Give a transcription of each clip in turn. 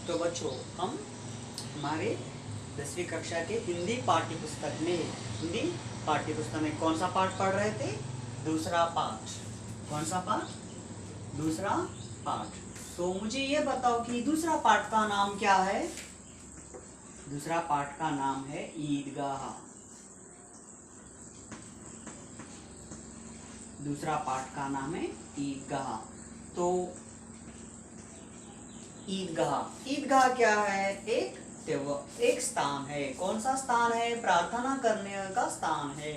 तो बच्चों हम हमारे 10वीं कक्षा के हिंदी पाठ्य पुस्तक में कौन सा पाठ पढ़ रहे थे? दूसरा पाठ। कौन सा पाठ? दूसरा पाठ। तो मुझे ये बताओ कि दूसरा पाठ का नाम क्या है? दूसरा पाठ का नाम है ईदगाह। दूसरा पाठ का नाम है ईदगाह। तो ईदगाह क्या है? एक स्थान है। कौन सा स्थान है? प्रार्थना करने का स्थान है।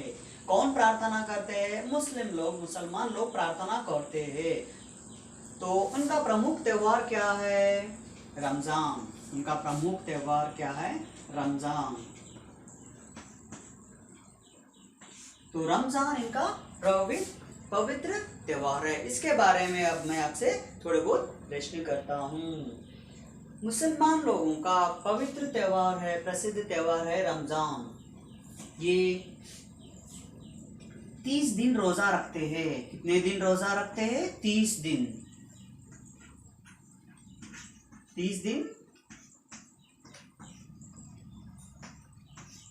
कौन प्रार्थना करते हैं? मुसलमान लोग प्रार्थना करते हैं। तो उनका प्रमुख त्योहार क्या है? रमजान। उनका प्रमुख त्योहार क्या है? रमजान। तो रमजान इनका पवित्र त्योहार है। इसके बारे में अब मैं आपसे थोड़े बहुत प्रश्न करता हूँ। मुसलमान लोगों का पवित्र त्योहार है, प्रसिद्ध त्योहार है रमजान। ये 30 दिन रोजा रखते हैं। कितने दिन रोजा रखते हैं? 30 दिन। 30 दिन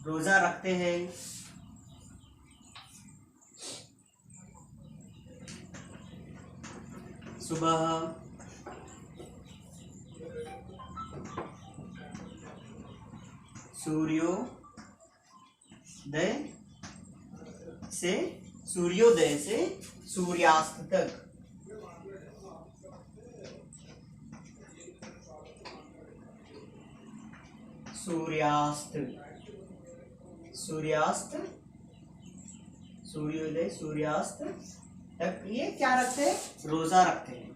रोजा रखते हैं। सुबह सूर्योदय से सूर्यास्त तक सूर्योदय सूर्यास्त तक ये क्या रखते हैं? रोजा रखते हैं।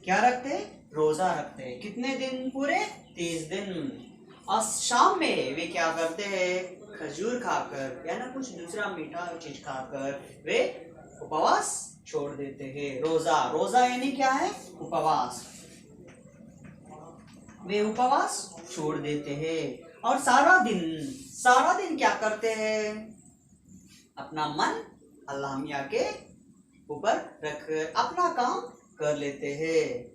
क्या रखते हैं? रोजा रखते हैं। कितने दिन? पूरे 30 दिन। और शाम में वे क्या करते हैं? खजूर खाकर या ना कुछ दूसरा मीठा चीज खाकर वे उपवास छोड़ देते हैं। रोजा यानी क्या है? उपवास। वे उपवास छोड़ देते हैं और सारा दिन क्या करते हैं? अपना मन अल्लाह मियां के ऊपर रखकर अपना काम कर लेते हैं।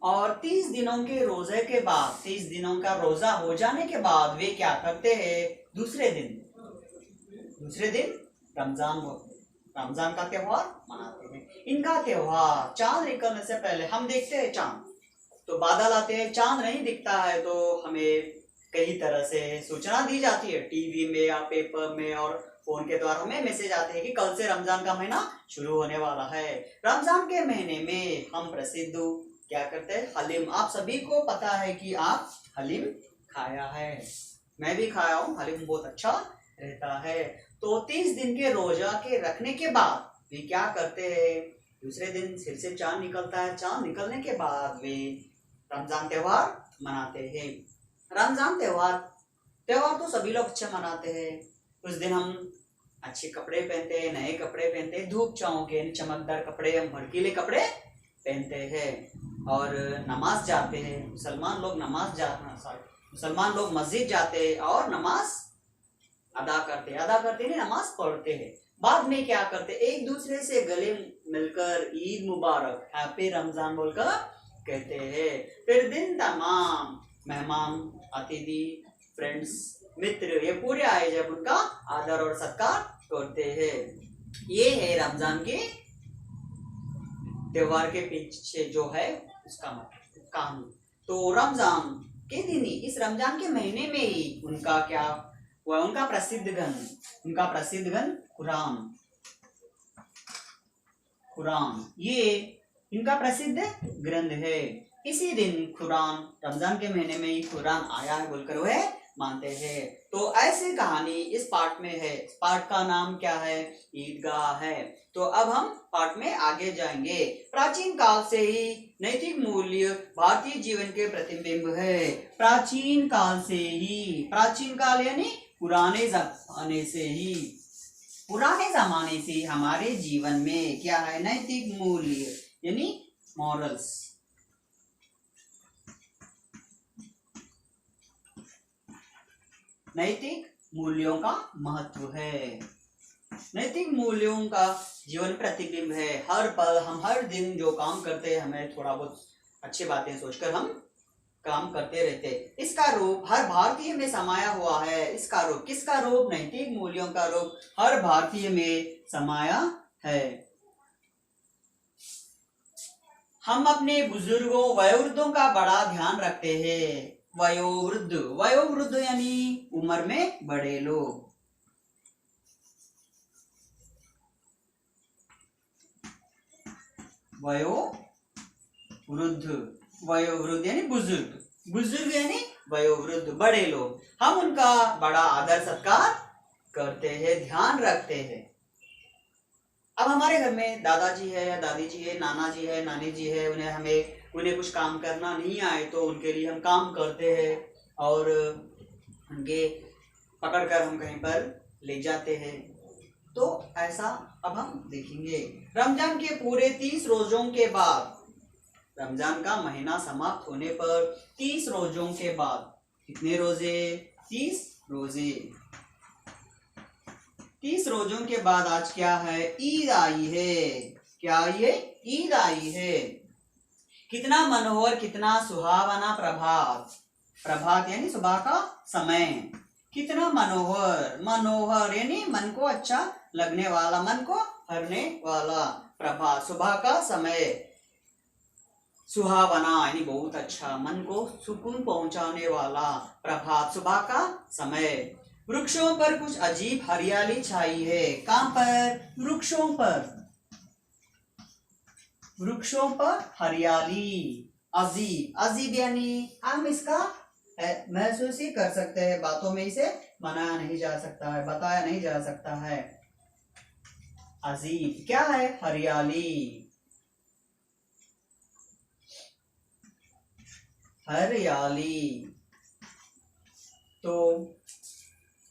और 30 दिनों के रोजे के बाद, 30 दिनों का रोजा हो जाने के बाद वे क्या करते हैं? दूसरे दिन रमजान का त्योहार मनाते हैं। इनका त्योहार चांद निकलने से पहले हम देखते हैं चांद, तो बादल आते हैं, चांद नहीं दिखता है तो हमें कई तरह से सूचना दी जाती है, टीवी में या पेपर में और फोन के द्वारा हमें मैसेज आते हैं कि कल से रमजान का महीना शुरू होने वाला है। रमजान के महीने में हम प्रसिद्ध क्या करते हैं? हलीम। आप सभी को पता है कि आप हलीम खाया है, मैं भी खाया हूँ। हलीम बहुत अच्छा रहता है। तो 30 दिन के रोजा के रखने के बाद वे क्या करते हैं? दूसरे दिन फिर से चांद निकलता है। चांद निकलने के बाद वे रमजान त्योहार मनाते हैं। रमजान त्योहार तो सभी लोग अच्छे मनाते हैं। उस दिन हम अच्छे कपड़े पहनते हैं, नए कपड़े पहनते हैं, धूप छांव के चमकदार कपड़े, हम भड़कीले कपड़े पहनते हैं और नमाज जाते हैं। मुसलमान लोग मस्जिद जाते हैं और नमाज अदा करते हैं, नमाज पढ़ते हैं। बाद में क्या करते? एक दूसरे से गले मिलकर ईद मुबारक, हैप्पी रमजान बोलकर कहते हैं। फिर दिन तमाम मेहमान, अतिथि, फ्रेंड्स, मित्र ये पूरे आए जब उनका आदर और सत्कार करते हैं। ये है रमजान के त्योहार के पीछे जो है उसका कहानी। तो रमजान के दिन ही, इस रमजान के महीने में ही उनका क्या हुआ? उनका प्रसिद्ध ग्रंथ कुरान ये इनका प्रसिद्ध ग्रंथ है। इसी दिन कुरान, रमजान के महीने में ही कुरान आया है बोलकर वह मानते हैं। तो ऐसी कहानी इस पाठ में है। इस पाठ का नाम क्या है? ईदगाह है। तो अब हम पाठ में आगे जाएंगे। प्राचीन काल से ही नैतिक मूल्य भारतीय जीवन के प्रतिबिंब है। प्राचीन काल यानी पुराने जमाने से हमारे जीवन में क्या है? नैतिक मूल्य यानी मॉरल्स। नैतिक मूल्यों का महत्व है। नैतिक मूल्यों का जीवन प्रतिबिंब है। हर पल, हम हर दिन जो काम करते हैं, हमें थोड़ा बहुत अच्छी बातें सोचकर हम काम करते रहते। इसका रूप हर भारतीय में समाया हुआ है। इसका रूप किसका रूप? नैतिक मूल्यों का रूप हर भारतीय में समाया है। हम अपने बुजुर्गों वयोवृद्धों का बड़ा ध्यान रखते हैं। वयोवृद्ध, वयोवृद्ध यानी उम्र में बड़े लोग। वयोवृद्ध, वयोवृद्ध यानी बुजुर्ग, बुजुर्ग यानी वयोवृद्ध, बड़े लोग। हम उनका बड़ा आदर सत्कार करते हैं, ध्यान रखते हैं। अब हमारे घर में दादाजी है या दादी जी है, नाना जी है, नानी जी है, उन्हें कुछ काम करना नहीं आए तो उनके लिए हम काम करते हैं और उनके पकड़कर हम कहीं पर ले जाते हैं। तो ऐसा अब हम देखेंगे। रमजान के पूरे 30 रोजों के बाद, रमजान का महीना समाप्त होने पर 30 रोजों के बाद, कितने रोजे? 30 रोजे। 30 रोजों के बाद आज क्या है? ईद आई है। क्या आई है? ईद आई है। कितना मनोहर, कितना सुहावना प्रभात। प्रभात यानी सुबह का समय। कितना मनोहर, मनोहर यानी मन को अच्छा लगने वाला, मन को हरने वाला। प्रभात सुबह का समय। सुहावना यानी बहुत अच्छा, मन को सुकून पहुंचाने वाला। प्रभात सुबह का समय। वृक्षों पर कुछ अजीब हरियाली छाई है। कहां पर? वृक्षों पर। वृक्षों पर हरियाली। अजीब, अजीब यानी हम इसका महसूस ही कर सकते हैं, बातों में इसे मनाया नहीं जा सकता है, बताया नहीं जा सकता है। अजीब क्या है? हरियाली। हरियाली तो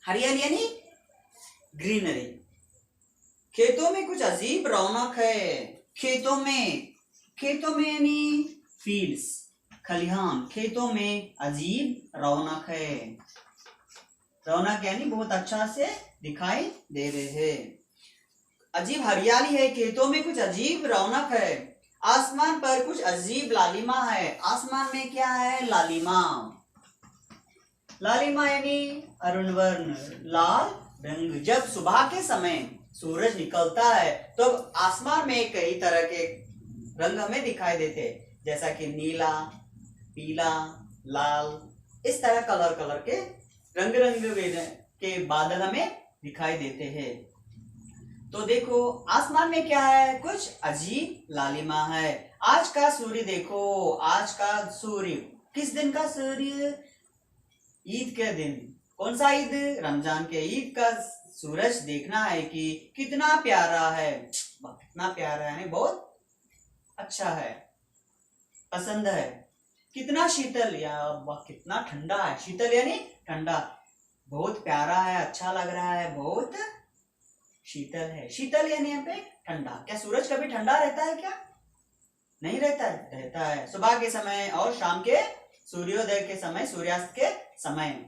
हरियाली यानी ग्रीनरी। खेतों में कुछ अजीब रौनक है। खेतों में यानी फील्ड्स, खलिहान। खेतों में अजीब रौनक है। रौनक यानी बहुत अच्छा से दिखाई दे रहे हैं। अजीब हरियाली है, खेतों में कुछ अजीब रौनक है। आसमान पर कुछ अजीब लालिमा है। आसमान में क्या है? लालिमा। लालिमा यानी अरुण वर्ण, लाल रंग। जब सुबह के समय सूरज निकलता है तो आसमान में कई तरह के रंग हमें दिखाई देते हैं, जैसा कि नीला, पीला, लाल, इस तरह कलर के रंग के बादल हमें दिखाई देते हैं। तो देखो आसमान में क्या है? कुछ अजीब लालिमा है। आज का सूर्य देखो, आज का सूर्य किस दिन का सूर्य? ईद के दिन। कौन सा ईद? रमजान के ईद का सूरज देखना है कि कितना प्यारा है। कितना प्यारा है, बहुत अच्छा है, पसंद है। कितना शीतल, या कितना ठंडा है। शीतल यानी ठंडा, बहुत प्यारा है, अच्छा लग रहा है, बहुत शीतल है। शीतल यानी यहाँ पे ठंडा। क्या सूरज कभी ठंडा रहता है? क्या नहीं रहता है? रहता है। सुबह के समय और शाम के सूर्योदय के समय, सूर्यास्त के समय।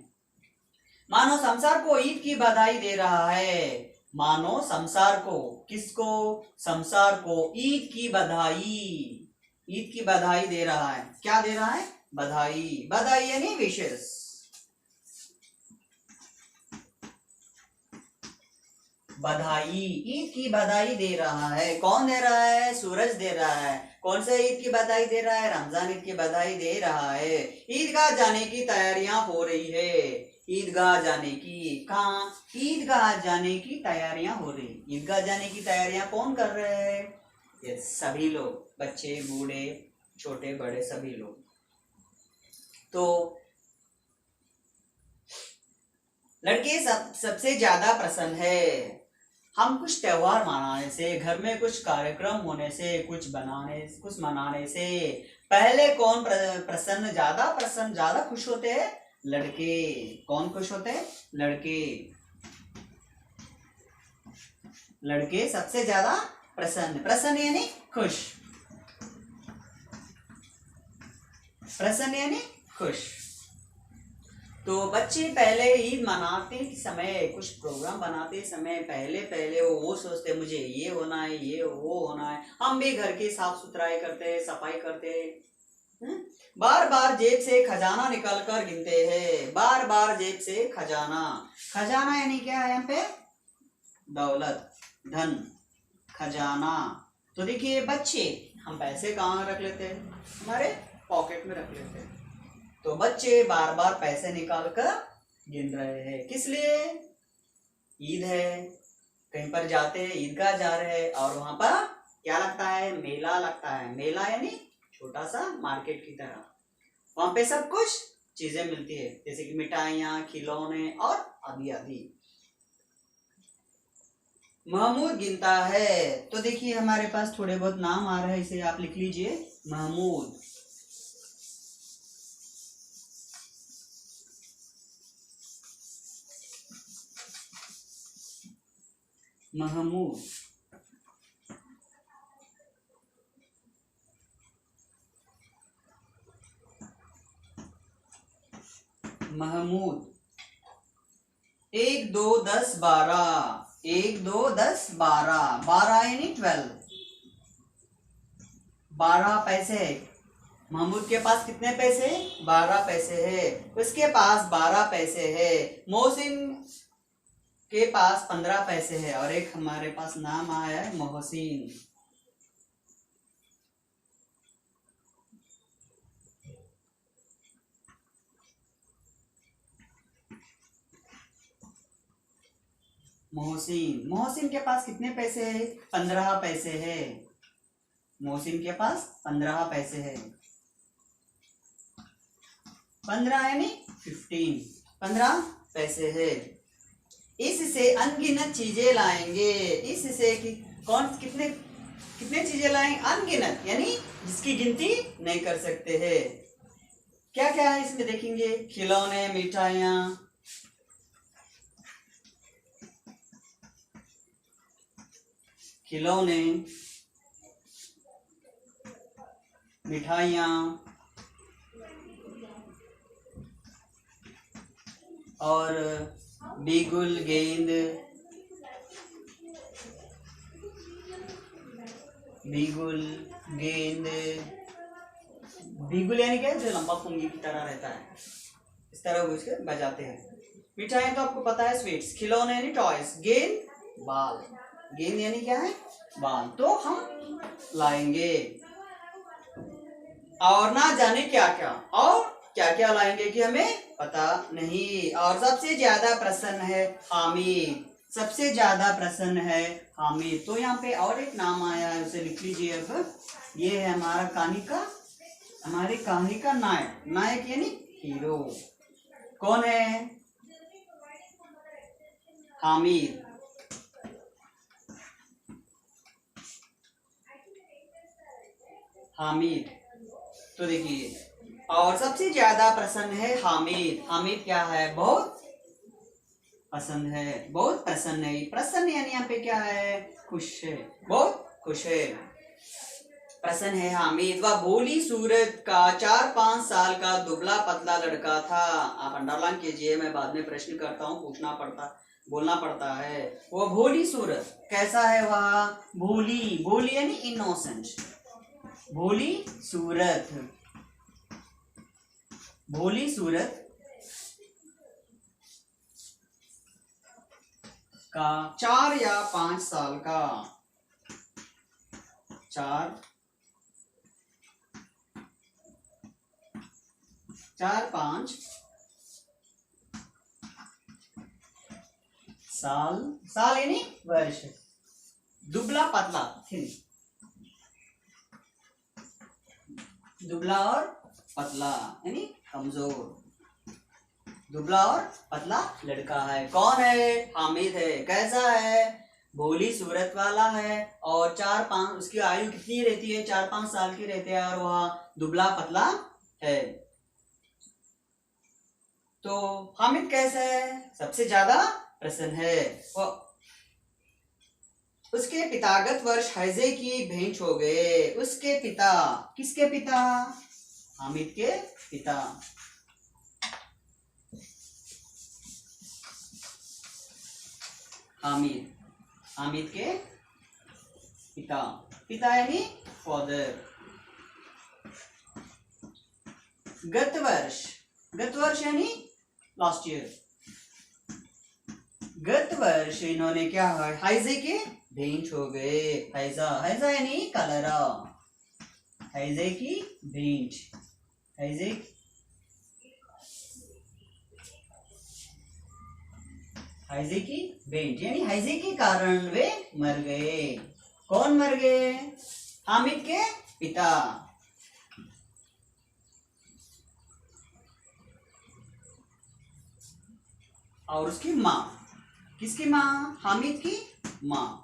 मानो संसार को ईद की बधाई दे रहा है। मानो संसार को, किसको? संसार को ईद की बधाई, ईद की बधाई दे रहा है। क्या दे रहा है? बधाई। बधाई यानी विशेष। बधाई, ईद की बधाई दे रहा है। कौन दे रहा है? सूरज दे रहा है। कौन से ईद की बधाई दे रहा है? रमजान ईद की बधाई दे रहा है। ईदगाह जाने की तैयारियां हो रही है। ईदगाह जाने की, कहाँ? ईदगाह जाने की तैयारियां हो रही। ईदगाह जाने की तैयारियां कौन कर रहे हैं? ये सभी लोग, बच्चे, बूढ़े, छोटे बड़े सभी लोग। तो लड़के सबसे ज्यादा प्रसन्न है। हम कुछ त्योहार मनाने से, घर में कुछ कार्यक्रम होने से, कुछ मनाने से पहले कौन प्रसन्न, ज्यादा खुश होते हैं? लड़के। कौन खुश होते हैं? लड़के। लड़के सबसे ज्यादा प्रसन्न। प्रसन्न यानी खुश। प्रसन्न यानी खुश। तो बच्चे पहले ईद मनाते समय, कुछ प्रोग्राम बनाते समय पहले वो सोचते मुझे ये होना है, ये वो होना है। हम भी घर की साफ सुथराई करते हैं, सफाई करते हैं, बार बार जेब से खजाना निकाल कर गिनते हैं, बार बार जेब से खजाना। खजाना यानी क्या है यहाँ पे? दौलत, धन, खजाना। तो देखिए बच्चे, हम पैसे कहाँ रख लेते हैं? हमारे पॉकेट में रख लेते हैं। तो बच्चे बार बार पैसे निकाल कर गिन रहे हैं। किस लिए? ईद है, कहीं पर जाते हैं, ईदगाह जा रहे हैं और वहां पर क्या लगता है? मेला लगता है। मेला यानी छोटा सा मार्केट की तरह। वहां पे सब कुछ चीजें मिलती है, जैसे कि मिठाइयाँ, खिलौने और आदि आदि। महमूद गिनता है। तो देखिए हमारे पास थोड़े बहुत नाम आ रहे हैं, इसे आप लिख लीजिए। महमूद, महमूद, महमूद। 1 2 10 12, 1 2 10 12, 12 यानी 12, 12 पैसे। महमूद के पास कितने पैसे? 12 पैसे है। उसके पास 12 पैसे है। मोहसिन के पास 15 पैसे है। और एक हमारे पास नाम आया है मोहसिन। मोहसिन, मोहसिन के पास कितने पैसे है? 15 पैसे है। मोहसिन के पास 15 पैसे है। 15 यानी 15, 15 पैसे है। इससे अनगिनत चीजें लाएंगे। इससे कि कौन कितने कितने चीजें लाएंगे? अनगिनत यानी जिसकी गिनती नहीं कर सकते हैं। क्या क्या है इसमें देखेंगे? खिलौने, मिठाइयाँ, खिलौने, मिठाइयाँ और बिगुल, गेंद, बिगुल, गेंद। बिगुल यानी क्या? जो लंबा पुंगी की तरह रहता है, इस तरह वो इसके बजाते हैं। मिठाइयाँ तो आपको पता है, स्वीट्स। खिलौने यानी टॉयज। गेंद, बाल। गेंद यानी क्या है? बाल। तो हम लाएंगे और ना जाने क्या क्या, और क्या क्या लाएंगे कि हमें पता नहीं। और सबसे ज्यादा प्रसन्न है हामिद, सबसे ज्यादा प्रसन्न है हामिद। तो यहाँ पे और एक नाम आया है, उसे लिख लीजिए। अब ये है हमारा कहानी का, हमारी कहानी का नायक। नायक यानी हीरो। कौन है? हामिद। हामिद। तो देखिए, और सबसे ज्यादा प्रसन्न है हामिद। हामिद क्या है? बहुत पसंद है, बहुत प्रसन्न है। प्रसन्न यानी यहाँ पे क्या है? खुश है, बहुत खुश है, प्रसन्न है हामिद। वह भोली सूरत का 4-5 साल का दुबला पतला लड़का था। आप अंडरलाइन कीजिए, मैं बाद में प्रश्न करता हूँ, पूछना पड़ता, बोलना पड़ता है। वह भोली सूरत, कैसा है वह? भोली, भोली यानी इनोसेंट। भोली सूरत, भोली सूरत का 4 या 5 साल का, 4-5 साल, साल यानी वर्ष। दुबला पतला, थिन, दुबला और पतला यानी कमजोर। दुबला और पतला लड़का है। कौन है? हामिद है। कैसा है? भोली सूरत वाला है। और 4-5, उसकी आयु कितनी रहती है? 4-5 साल की रहती है। और वह दुबला पतला है। तो हामिद कैसा है? सबसे ज्यादा प्रसन्न है। उसके पितागत वर्ष हैजे की भेंट हो गए। उसके पिता, किसके पिता? हामिद के पिता। हामिद, हामिद के पिता। पिता यानी फादर। गत वर्ष यानी लास्ट ईयर। गत वर्ष इन्होंने क्या हैजे के भेंट हो गए। हैजा हैजा यानी कलरा, हैजे की भेंट, हैजे हैजे की भेंट यानी हैजे के कारण वे मर गए। कौन मर गए? हामिद के पिता। और उसकी माँ। किसकी माँ? हामिद की माँ।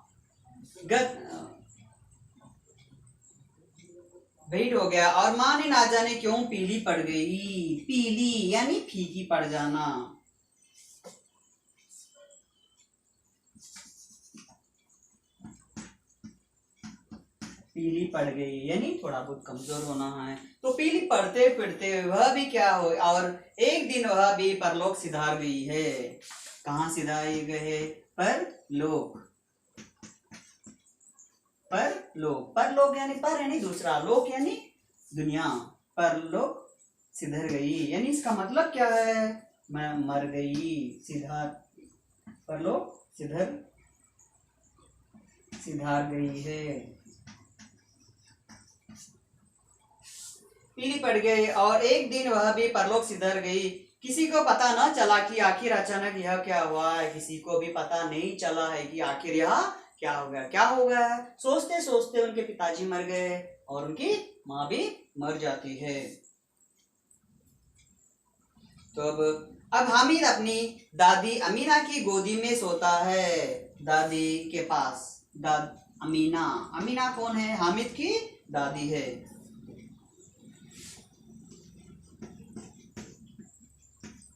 भेंट हो गया और माँ ने ना जाने क्यों पीली पड़ गई। पीली यानी फीकी पड़ जाना। पीली पड़ गई यानी थोड़ा बहुत कमजोर होना है। तो पीली पड़ते फिरते वह भी क्या हो, और एक दिन वह भी परलोक सिधार गई है। कहाँ सिधारे गए? परलोक। परलोक, परलोक यानी पर यानी दूसरा, लोक यानी दुनिया। परलोक सिधर गई यानी इसका मतलब क्या है? मैं मर गई। सिधार, परलोक सिधार गई है। पीली पड़ गई और एक दिन वह भी परलोक सिधर गई। किसी को पता न चला कि आखिर अचानक यह क्या हुआ है। किसी को भी पता नहीं चला है कि आखिर यह क्या हो गया, क्या हो गया। सोचते सोचते उनके पिताजी मर गए और उनकी माँ भी मर जाती है। तो अब हामिद अपनी दादी अमीना की गोदी में सोता है। दादी के पास। अमीना, अमीना कौन है? हामिद की दादी है।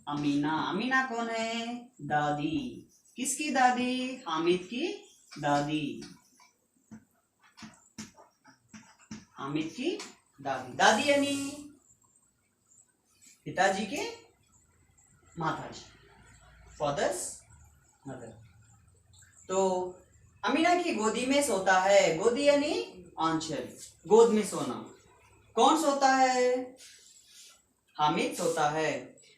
अमीना, अमीना कौन है? दादी। किसकी दादी? हामिद की दादी। हामिद की दादी। दादी यानी पिताजी के माताजी, फादर्स मदर। तो अमीना की गोदी में सोता है। गोदी यानी आंचल, गोद में सोना। कौन सोता है? हामिद सोता है,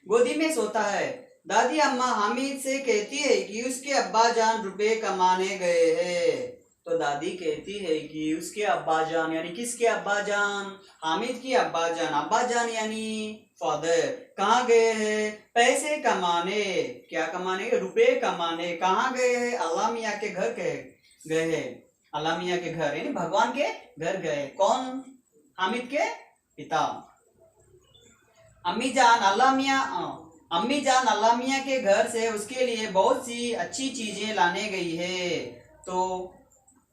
गोदी में सोता है। दादी अम्मा हामिद से कहती है कि उसके अब्बा जान रुपए कमाने गए हैं। तो दादी कहती है कि उसके अब्बा जान यानी किसके अब्बा जान? हामिद की अब्बा जान। अब्बा जान यानी फादर कहाँ गए हैं? पैसे कमाने। क्या कमाने? रुपए कमाने। कहाँ गए हैं? अल्लाह मियाँ के घर गए हैं। अल्लाह मियाँ के घर यानी भगवान के घर गए। कौन? हामिद के पिता। अम्मी जान अल्लाह मियाँ के घर से उसके लिए बहुत सी अच्छी चीजें लाने गई है। तो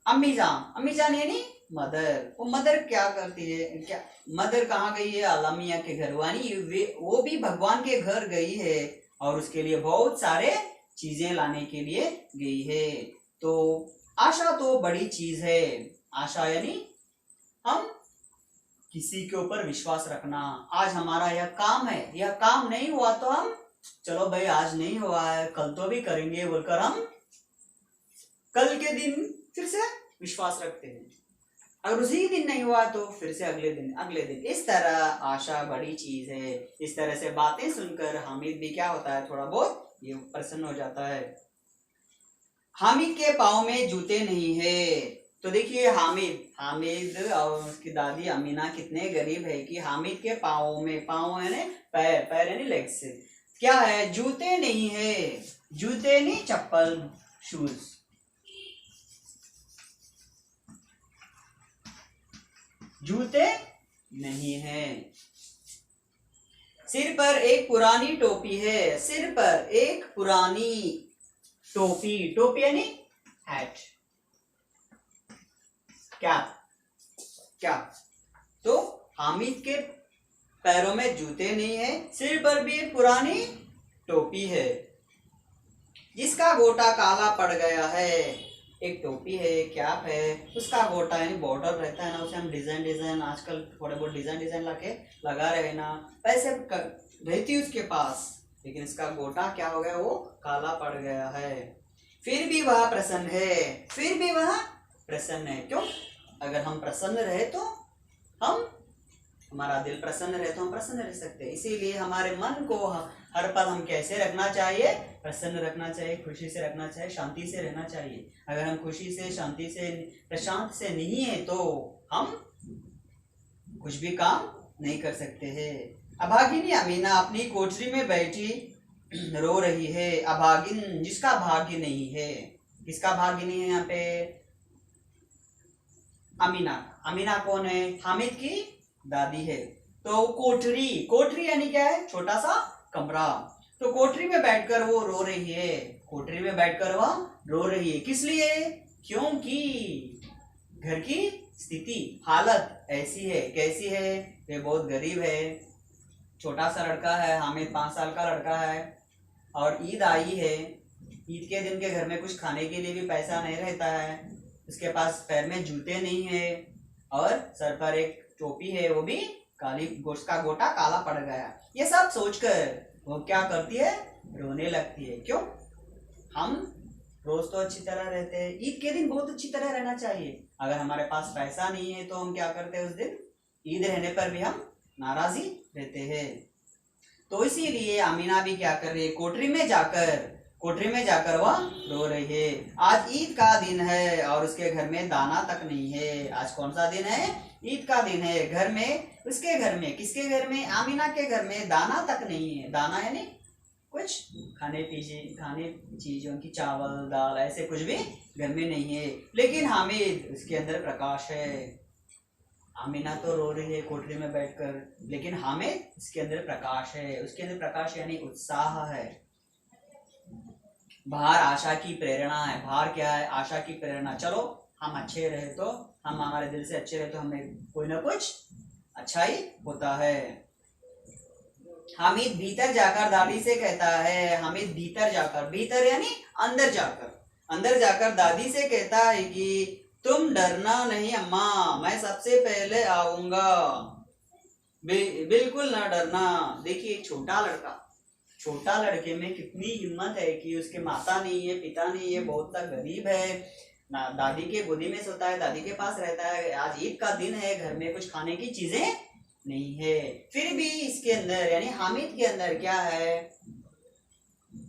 अम्मी जान यानी मदर। वो मदर क्या करती है? क्या मदर कहाँ गई है? अल्लाह मियाँ के घर, यानी वो भी भगवान के घर गई है और उसके लिए बहुत सारे चीजें लाने के लिए गई है। तो आशा तो बड़ी चीज है। आशा यानी हम किसी के ऊपर विश्वास रखना। आज हमारा यह काम है, यह काम नहीं हुआ तो हम चलो भाई आज नहीं हुआ है कल तो भी करेंगे बोलकर हम कल के दिन फिर से विश्वास रखते हैं। अगर उसी दिन नहीं हुआ तो फिर से अगले दिन। इस तरह आशा बड़ी चीज है। इस तरह से बातें सुनकर हामिद भी क्या होता है? थोड़ा बहुत ये प्रसन्न हो जाता है। हामिद के पाँव में जूते नहीं है। तो देखिए हामिद और उसकी दादी अमीना कितने गरीब है कि हामिद के पाँव यानी पैर यानी लेग से क्या है? जूते नहीं है। जूते नहीं, चप्पल, शूज। जूते नहीं है। सिर पर एक पुरानी टोपी है। सिर पर एक पुरानी टोपी यानी हैट, क्या। तो हामिद के पैरों में जूते नहीं है, सिर पर भी एक पुरानी टोपी है जिसका गोटा काला पड़ गया है। एक टोपी है, कैप है, उसका गोटा यानी बॉर्डर रहता है ना, उसे हम डिजाइन आजकल थोड़े बहुत डिजाइन लगा रहे हैं ना, पैसे रहती उसके पास, लेकिन इसका गोटा क्या हो गया? वो काला पड़ गया है। फिर भी वह प्रसन्न है। क्यों? अगर हम प्रसन्न रहे तो हम हमारा दिल प्रसन्न रहे तो हम प्रसन्न रह सकते हैं। इसीलिए हमारे मन को हर पल हम कैसे रखना चाहिए, प्रसन्न रखना चाहिए, खुशी से रखना चाहिए, शांति से रहना चाहिए। अगर हम खुशी से, शांति से, प्रशांत से नहीं है तो हम कुछ भी काम नहीं कर सकते हैं। अभागिनी अमीना अपनी कोठरी में बैठी रो रही है। अभागिन जिसका भाग्य नहीं है, किसका भाग्य नहीं है यहाँ पे? अमीना। अमीना कौन है? हामिद की दादी है। तो कोठरी, कोठरी यानी क्या है? छोटा सा कमरा। तो कोठरी में बैठकर वो रो रही है, कोठरी में बैठकर वह रो रही है। किस लिए? क्योंकि घर की स्थिति, हालत ऐसी है। कैसी है? ये बहुत गरीब है, छोटा सा लड़का है, हामिद 5 साल का लड़का है, और ईद आई है। ईद के दिन के घर में कुछ खाने के लिए भी पैसा नहीं रहता है, उसके पास पैर में जूते नहीं है, और सर पर एक टोपी है, वो भी काली, गोश्त का गोटा काला पड़ गया। ये सब सोचकर वो क्या करती है? रोने लगती है। क्यों? हम रोज तो अच्छी तरह रहते हैं, ईद के दिन बहुत अच्छी तरह रहना चाहिए। अगर हमारे पास पैसा नहीं है तो हम क्या करते हैं? उस दिन ईद रहने पर भी हम नाराजी रहते हैं। तो इसीलिए अमीना भी क्या कर रही है? कोठरी में जाकर वह रो रही है। आज ईद का दिन है और उसके घर में दाना तक नहीं है। आज कौन सा दिन है? ईद का दिन है। घर में, उसके घर में, किसके घर में? अमीना के घर में दाना तक नहीं है। दाना यानी कुछ खाने चीजों की, चावल दाल ऐसे कुछ भी घर में नहीं है। लेकिन हामिद, उसके अंदर प्रकाश है। अमीना तो रो रही है कोठरी में बैठकर, लेकिन हामिद, उसके अंदर प्रकाश है। उसके अंदर प्रकाश यानी उत्साह है। बाहर आशा की प्रेरणा है। बाहर क्या है? आशा की प्रेरणा। चलो हम अच्छे रहे तो, हम हमारे दिल से अच्छे रहे तो हमें कोई ना कुछ अच्छा ही होता है। हामिद भीतर जाकर दादी से कहता है, हामिद भीतर जाकर, भीतर यानी अंदर जाकर दादी से कहता है कि तुम डरना नहीं अम्मा, मैं सबसे पहले आऊंगा, बिल्कुल ना डरना। देखिए छोटा लड़के में कितनी हिम्मत है कि उसके माता नहीं है, पिता नहीं है, बहुत सा गरीब है ना, दादी के गोदी में सोता है, दादी के पास रहता है। आज ईद का दिन है, घर में कुछ खाने की चीजें नहीं है, फिर भी इसके अंदर यानी हामिद के अंदर क्या है?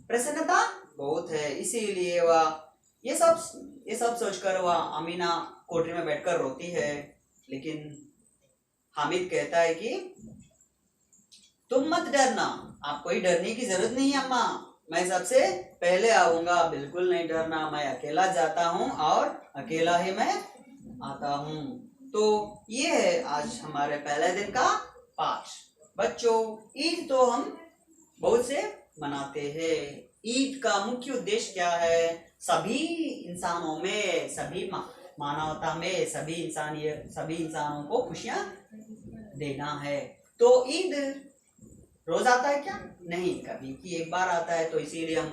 प्रसन्नता बहुत है। इसीलिए वह ये सब सोचकर वह अमीना कोठरी में बैठकर रोती है। लेकिन हामिद कहता है कि तुम मत डरना, आप कोई डरने की जरूरत नहीं है अम्मा, मैं सबसे पहले आऊंगा, बिल्कुल नहीं डरना, मैं अकेला जाता हूँ और अकेला ही मैं आता हूँ। तो ये है आज हमारे पहले दिन का पाठ। बच्चों, ईद तो हम बहुत से मनाते हैं। ईद का मुख्य उद्देश्य क्या है? सभी इंसानों में, सभी मानवता में, सभी इंसानों को खुशियां देना है। तो ईद रोज आता है क्या? नहीं, कभी की एक बार आता है। तो इसीलिए हम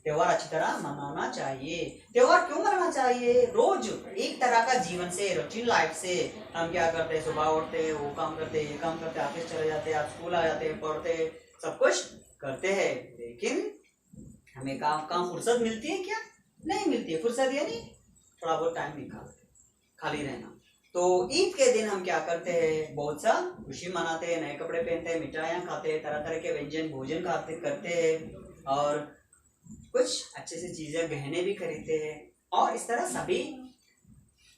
त्योहार अच्छी तरह मनाना चाहिए। त्योहार क्यों मनाना चाहिए? रोज एक तरह का जीवन से, रूटीन लाइफ से हम क्या करते हैं? सुबह उठते हैं, वो काम करते हैं, ये काम करते हैं, ऑफिस चले जाते हैं, आप स्कूल आ जाते हैं, पढ़ते हैं, सब कुछ करते हैं। लेकिन हमें काम फुर्सत मिलती है क्या? नहीं मिलती है। फुर्सत यानी थोड़ा बहुत टाइम निकाल खाली रहना। तो ईद के दिन हम क्या करते हैं? बहुत सा खुशी मनाते हैं, नए कपड़े पहनते हैं, मिठाइयाँ खाते हैं, तरह तरह के व्यंजन भोजन करते हैं, और कुछ अच्छे से चीजें, गहने भी खरीदते हैं। और इस तरह सभी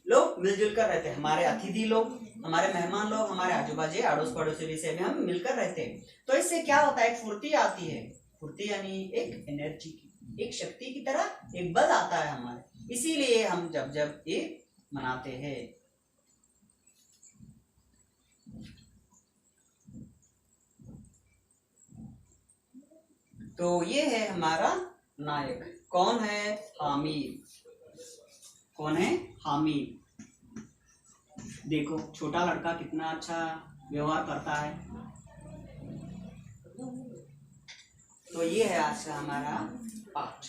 लोग मिलजुल कर रहते हैं। हमारे अतिथि लोग, हमारे मेहमान लोग, हमारे आजू बाजू अड़ोस पड़ोसी से भी हम मिलकर रहते हैं। तो इससे क्या होता है? एक फुर्ती आती है। फुर्ती यानी एक एनर्जी की, एक शक्ति की तरह एक बल आता है हमारे। इसीलिए हम जब ये मनाते हैं। तो ये है हमारा नायक। कौन है? हामिद। कौन है? हामिद। देखो छोटा लड़का कितना अच्छा व्यवहार करता है। तो ये है आज का हमारा पाठ।